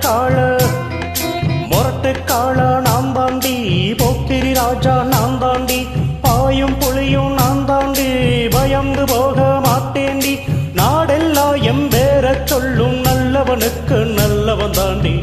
காள மொரட்டு காள நாம் தாண்டி போக்கிரி ராஜா நாம் தாண்டி பாயும் புலியும் நாம் தாண்டி பயந்து போக மாட்டேண்டி நாடெல்லாம் எம்பேர சொல்லும் நல்லவனுக்கு நல்லவன் தாண்டி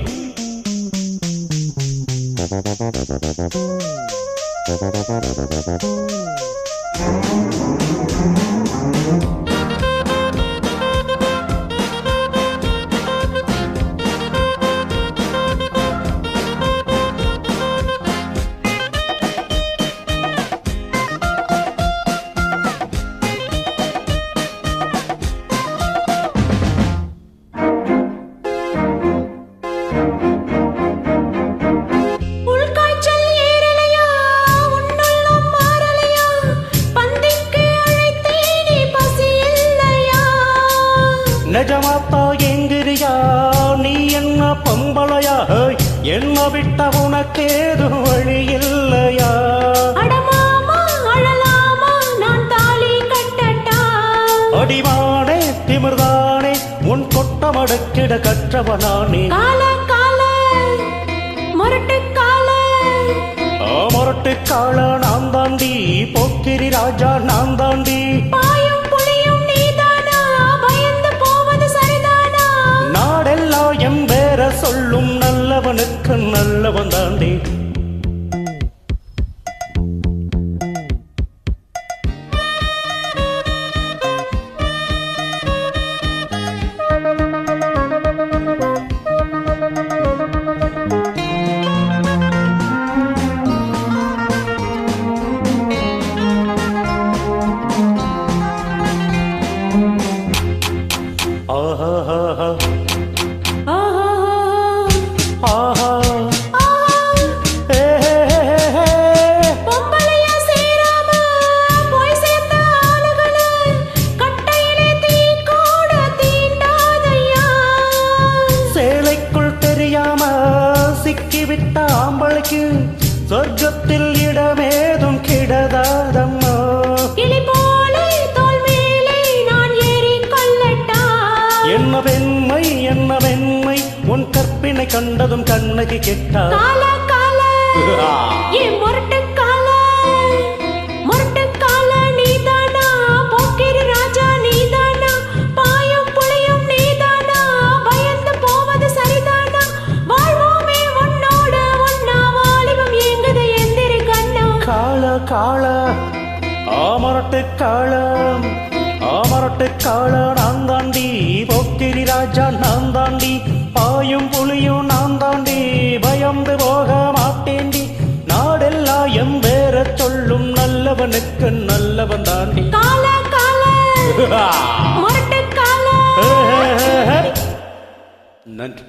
நிஜமாத்தா எங்கிரியா நீ என்ன பொம்பளையா என்ன விட்ட உனக்கேது வழி இல்லையா அடிவானே திமிர்தானே உன் கொட்டமடக்கிட கற்றவனானே மொரட்டு காள நாம் தாண்டி போக்கிரி ராஜா நாம் தாண்டி நாடெல்லாம் எம்பேர சொல்லும் நல்லவனுக்கு நல்லவன் தாண்டி சிக்கிவிட்ட ஆம்பளைக்கு சொர்க்கத்தில் இடமேதும் கிடதாதம்மா என்ன வெண்மை உன் கற்பினை கண்டதும் கண்ணகி கெட்டா காள ஆமரட்டு காள நான் தாண்டி போக்கிரி ராஜா நான் தாண்டி பாயும் புலியும் நான் தாண்டி பயந்து போக மாட்டேண்டி நாடெல்லாம் எம்பேர சொல்லும் நல்லவனுக்கு நல்லவன் தாண்டி நன்றி.